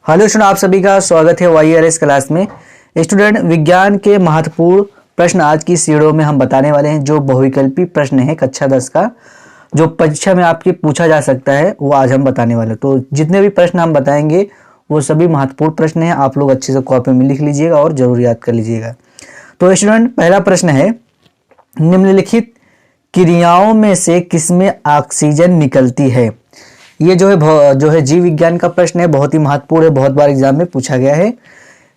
Hello student, आप सभी का स्वागत है वाईआरएस क्लास में। स्टूडेंट, विज्ञान के महत्वपूर्ण प्रश्न आज की इस वीडियो में हम बताने वाले हैं। जो बहुविकल्पी प्रश्न है कक्षा 10 का, जो परीक्षा में आपके पूछा जा सकता है, वो आज हम बताने वाले हैं। तो जितने भी प्रश्न हम बताएंगे वो सभी महत्वपूर्ण प्रश्न हैं। आप लोग अच्छे से कॉपी में लिख लीजिएगा और जरूर याद कर लीजिएगा। तो स्टूडेंट, पहला प्रश्न है, निम्नलिखित क्रियाओं में से किसमें ऑक्सीजन निकलती है। ये जो है जीव विज्ञान का प्रश्न है, बहुत ही महत्वपूर्ण है, बहुत बार एग्जाम में पूछा गया है।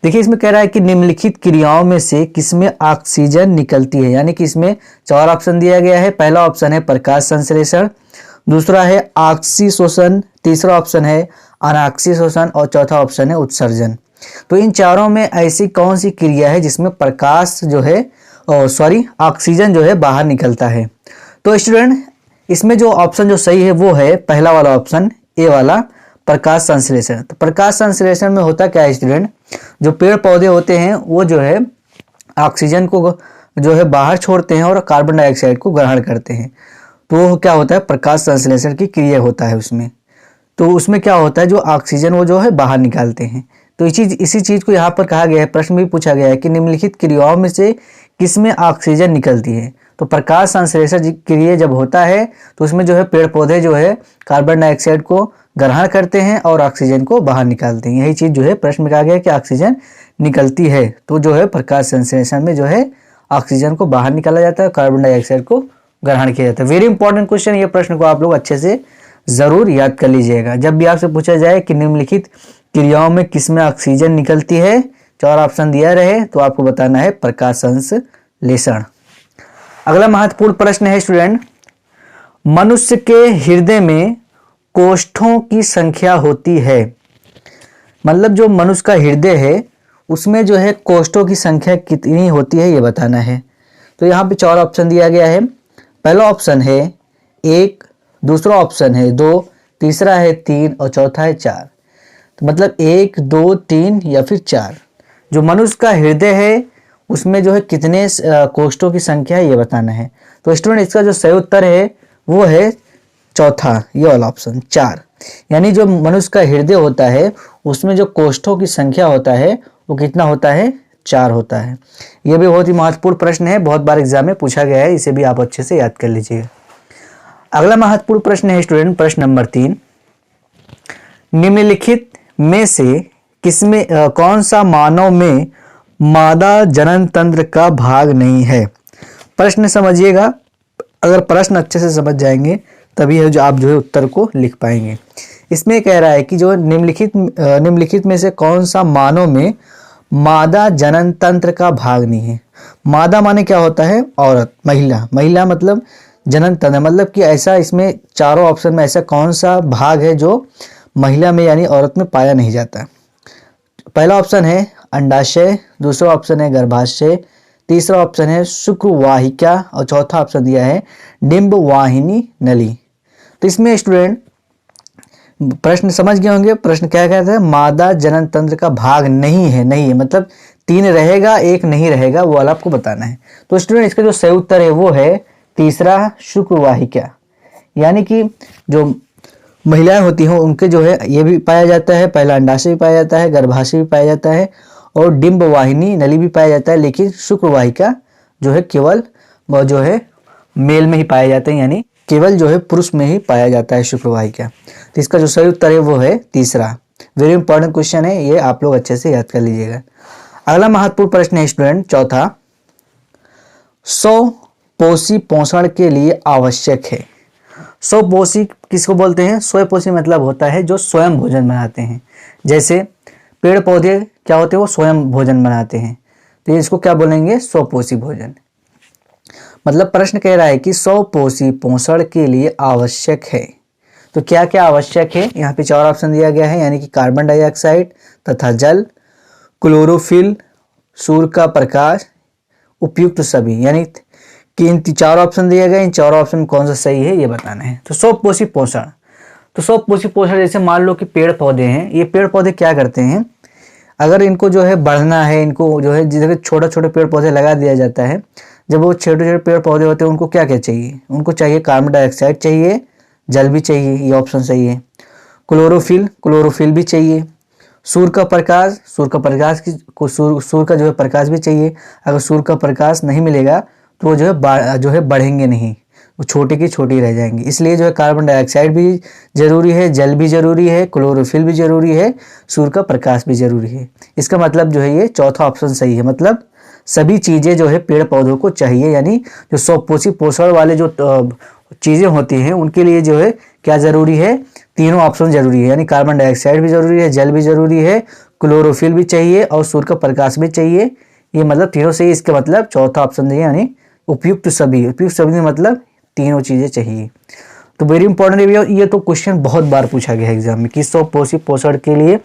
देखिए, इसमें कह रहा है कि निम्नलिखित क्रियाओं में से किसमें ऑक्सीजन निकलती है, यानी कि इसमें 4 ऑप्शन दिया गया है। पहला ऑप्शन है प्रकाश संश्लेषण, दूसरा है ऑक्सीशोषण, तीसरा ऑप्शन है अनाक्सीशोषण और चौथा ऑप्शन है उत्सर्जन। तो इन चारों में ऐसी कौन सी क्रिया है जिसमें प्रकाश जो है ऑक्सीजन जो है बाहर निकलता है। तो स्टूडेंट, इसमें जो ऑप्शन जो सही है वो है पहला वाला ऑप्शन, ए वाला, प्रकाश संश्लेषण। तो प्रकाश संश्लेषण में होता क्या है स्टूडेंट, जो पेड़ पौधे होते हैं वो जो है ऑक्सीजन को जो है बाहर छोड़ते हैं और कार्बन डाइऑक्साइड को ग्रहण करते हैं। तो वो क्या होता है, प्रकाश संश्लेषण की क्रिया होता है उसमें। तो उसमें क्या होता है, जो ऑक्सीजन वो जो है बाहर निकालते हैं। तो इसी चीज़ को यहाँ पर कहा गया है, प्रश्न भी पूछा गया है कि निम्नलिखित क्रियाओं में से किसमें ऑक्सीजन निकलती है। तो प्रकाश संश्लेषण क्रिया जब होता है तो उसमें जो है पेड़ पौधे जो है कार्बन डाइऑक्साइड को ग्रहण करते हैं और ऑक्सीजन को बाहर निकालते हैं। यही चीज़ जो है प्रश्न में कहा गया है कि ऑक्सीजन निकलती है। तो जो है प्रकाश संश्लेषण में जो है ऑक्सीजन को बाहर निकाला जाता है, कार्बन डाइऑक्साइड को ग्रहण किया जाता है। वेरी इंपॉर्टेंट क्वेश्चन, ये प्रश्न को आप लोग अच्छे से जरूर याद कर लीजिएगा। जब भी आपसे पूछा जाए कि निम्नलिखित क्रियाओं में किसमें ऑक्सीजन निकलती है, 4 ऑप्शन दिया रहे तो आपको बताना है प्रकाश संश्लेषण। अगला महत्वपूर्ण प्रश्न है स्टूडेंट, मनुष्य के हृदय में कोष्ठों की संख्या होती है। मतलब जो मनुष्य का हृदय है उसमें जो है कोष्ठों की संख्या कितनी होती है ये बताना है। तो यहाँ पे 4 ऑप्शन दिया गया है। पहला ऑप्शन है 1, दूसरा ऑप्शन है 2, तीसरा है 3 और चौथा है 4। तो मतलब 1, 2, 3 या फिर 4। जो मनुष्य का हृदय है उसमें जो है कितने कोष्ठों की संख्या है ये बताना है। तो स्टूडेंट, इसका जो सही उत्तर है वो है चौथा, ये वाला ऑप्शन 4। यानी जो मनुष्य का हृदय होता है उसमें जो कोष्ठों की संख्या होता है वो कितना होता है, 4 होता है। ये भी बहुत ही महत्वपूर्ण प्रश्न है, बहुत बार एग्जाम में पूछा गया है, इसे भी आप अच्छे से याद कर लीजिएगा। अगला महत्वपूर्ण प्रश्न है स्टूडेंट, प्रश्न नंबर 3, निम्नलिखित में से किसमें कौन सा मानव में मादा जनन तंत्र का भाग नहीं है। प्रश्न समझिएगा, अगर प्रश्न अच्छे से समझ जाएंगे तभी है जो आप जो है उत्तर को लिख पाएंगे। इसमें कह रहा है कि जो निम्नलिखित में से कौन सा मानव में मादा जनन तंत्र का भाग नहीं है। मादा माने क्या होता है, औरत, महिला मतलब जनन तंत्र, मतलब कि ऐसा इसमें चारों ऑप्शन में ऐसा कौन सा भाग है जो महिला में यानी औरत में पाया नहीं जाता। पहला ऑप्शन है अंडाशय, दूसरा ऑप्शन है गर्भाशय, तीसरा ऑप्शन है शुक्रवाहिका और चौथा ऑप्शन दिया है डिंब वाहिनी नली। तो इसमें स्टूडेंट प्रश्न समझ गए होंगे, प्रश्न क्या कहता है, मादा जनन तंत्र का भाग नहीं है मतलब 3 रहेगा 1 नहीं रहेगा, वो वाला आपको बताना है। तो स्टूडेंट, इसका जो सही उत्तर है वो है तीसरा, शुक्रवाहिका। यानी कि जो महिलाएं होती हैं उनके जो है ये भी पाया जाता है, पहला अंडाशय भी पाया जाता है, गर्भाशय भी पाया जाता है और डिंब वाहिनी नली भी पाया जाता है। लेकिन शुक्रवाहिका जो है केवल वो जो है मेल में ही पाया जाता है, यानी केवल जो है पुरुष में ही पाया जाता है शुक्रवाहिका। तो इसका जो सही उत्तर है वो है तीसरा। वेरी इंपॉर्टेंट क्वेश्चन है, ये आप लोग अच्छे से याद कर लीजिएगा। अगला महत्वपूर्ण प्रश्न है स्टूडेंट, चौथा, 100 पोषी पोषण के लिए आवश्यक है। 100 पोषी किसको बोलते हैं, 100 पोषी मतलब होता है जो स्वयं भोजन बनाते हैं। जैसे पेड़ पौधे क्या होते हैं, वो स्वयं भोजन बनाते हैं, तो इसको क्या बोलेंगे, 100 पोषी भोजन। मतलब प्रश्न कह रहा है कि 100 पोषी पोषण के लिए आवश्यक है। तो क्या क्या आवश्यक है, यहाँ पे 4 ऑप्शन दिया गया है, यानी कि कार्बन डाइऑक्साइड तथा जल, क्लोरोफिल, सूर्य का प्रकाश, उपयुक्त सभी। यानी कि इन 4 ऑप्शन दिए गए, इन 4 ऑप्शन में कौन सा सही है ये बताना है। तो 100 पोषी पोषण, तो 100 पोषी पोषण जैसे मान लो कि पेड़ पौधे हैं, ये पेड़ पौधे क्या करते हैं, अगर इनको जो है बढ़ना है, इनको जो है जिधर छोटे छोटे पेड़ पौधे लगा दिया जाता है, जब वो छोटे छोटे पेड़ पौधे होते हैं उनको क्या क्या चाहिए, उनको चाहिए कार्बन डाइऑक्साइड चाहिए, जल भी चाहिए, ये ऑप्शन सही है। क्लोरोफिल भी चाहिए, सूर्य का प्रकाश, सूर्य का जो है प्रकाश भी चाहिए। अगर सूर्य का प्रकाश नहीं मिलेगा तो वो जो है बढ़ेंगे नहीं, वो छोटे की छोटी रह जाएंगे। इसलिए जो है कार्बन डाइऑक्साइड भी जरूरी है, जल भी जरूरी है, क्लोरोफिल भी जरूरी है, सूर्य का प्रकाश भी जरूरी है। इसका मतलब जो है ये चौथा ऑप्शन सही है। मतलब सभी चीजें जो है पेड़ पौधों को चाहिए, यानी जो स्वपोषी पोषण वाले जो चीजें होती हैं उनके लिए जो है क्या जरूरी है, तीनों ऑप्शन जरूरी है। यानी कार्बन डाइऑक्साइड भी जरूरी है, जल भी जरूरी है, क्लोरोफिल भी चाहिए और सूर्य का प्रकाश भी चाहिए। ये मतलब तीनों सही, इसका मतलब चौथा ऑप्शन है, यानी उपयुक्त सभी मतलब तीनों चीजें चाहिए। तो वेरी इंपॉर्टेंट है, ये तो क्वेश्चन बहुत बार पूछा गया है एग्जाम में कि स्वपोषी पोषण के लिए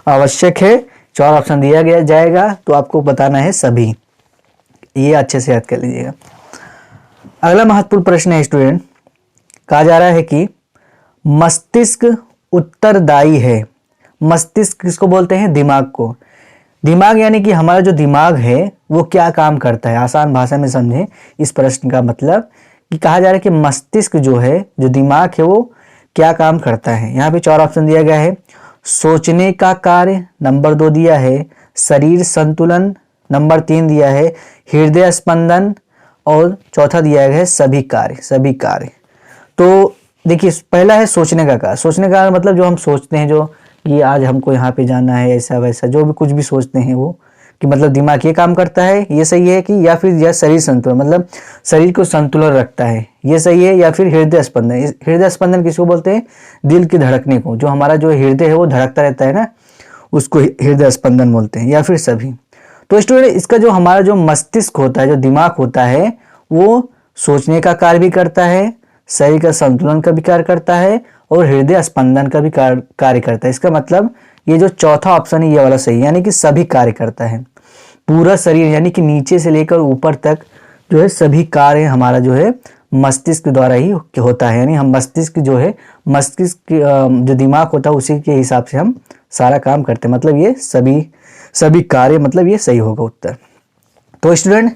आवश्यक है, 4 ऑप्शन दिया गया जाएगा तो आपको बताना है सभी। ये अच्छे से याद कर लीजिएगा। अगला महत्वपूर्ण प्रश्न है स्टूडेंट, कहा जा रहा है कि मस्तिष्क उत्तरदायी है। मस्तिष्क किसको बोलते हैं, दिमाग को। दिमाग यानी कि हमारा जो दिमाग है वो क्या काम करता है, आसान भाषा में समझें इस प्रश्न का मतलब कि कहा जा रहा है कि मस्तिष्क जो है, जो दिमाग है वो क्या काम करता है। यहाँ पे 4 ऑप्शन दिया गया है, सोचने का कार्य, नंबर 2 दिया है शरीर संतुलन, नंबर 3 दिया है हृदय स्पंदन और चौथा दिया गया है सभी कार्य। तो देखिए पहला है सोचने का कार्य। सोचने का मतलब जो हम सोचते हैं, जो कि आज हमको यहाँ पे जाना है, ऐसा वैसा जो भी कुछ भी सोचते हैं वो, कि मतलब दिमाग ये काम करता है, ये सही है कि, या फिर यह शरीर संतुलन मतलब शरीर को संतुलन रखता है, ये सही है, या फिर हृदय स्पंदन। हृदय स्पंदन किसको बोलते हैं, दिल की धड़कने को, जो हमारा जो हृदय है वो धड़कता रहता है ना, उसको हृदय स्पंदन बोलते हैं, या फिर सभी। तो स्टूडेंट इसका जो हमारा जो मस्तिष्क होता है, जो दिमाग होता है, वो सोचने का कार्य भी करता है, शरीर का संतुलन का भी कार्य करता है और हृदय स्पंदन का भी कार्य करता है। इसका मतलब ये जो चौथा ऑप्शन है ये वाला सही है, यानी कि सभी कार्य करता है। पूरा शरीर यानी कि नीचे से लेकर ऊपर तक जो है सभी कार्य हमारा जो है मस्तिष्क द्वारा ही होता है। यानी हम मस्तिष्क जो दिमाग होता है उसी के हिसाब से हम सारा काम करते हैं। मतलब ये सभी कार्य, मतलब ये सही होगा उत्तर। तो स्टूडेंट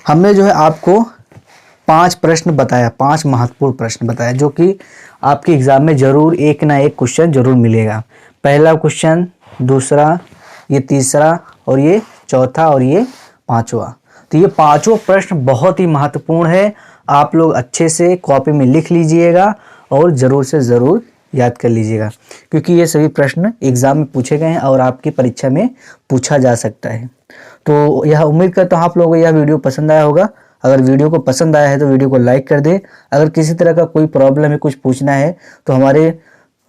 हमने जो है आपको 5 प्रश्न बताया, 5 महत्वपूर्ण प्रश्न बताया, जो कि आपके एग्जाम में जरूर एक ना एक क्वेश्चन जरूर मिलेगा। पहला क्वेश्चन, दूसरा, ये तीसरा और ये चौथा और ये पांचवा। तो ये पांचों प्रश्न बहुत ही महत्वपूर्ण है। आप लोग अच्छे से कॉपी में लिख लीजिएगा और ज़रूर से ज़रूर याद कर लीजिएगा, क्योंकि ये सभी प्रश्न एग्जाम में पूछे गए हैं और आपकी परीक्षा में पूछा जा सकता है। तो यह उम्मीद करता हूँ आप लोगों को यह वीडियो पसंद आया होगा। अगर वीडियो को पसंद आया है तो वीडियो को लाइक कर दें। अगर किसी तरह का कोई प्रॉब्लम है, कुछ पूछना है तो हमारे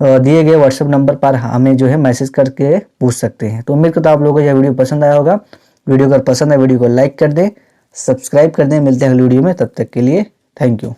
दिए गए व्हाट्सएप नंबर पर हमें जो है मैसेज करके पूछ सकते हैं। तो उम्मीद करता हूँ आप लोगों को यह वीडियो पसंद आया होगा। वीडियो अगर पसंद है वीडियो को लाइक कर दें, सब्सक्राइब कर दें। मिलते हैं अगली वीडियो में, तब तक के लिए थैंक यू।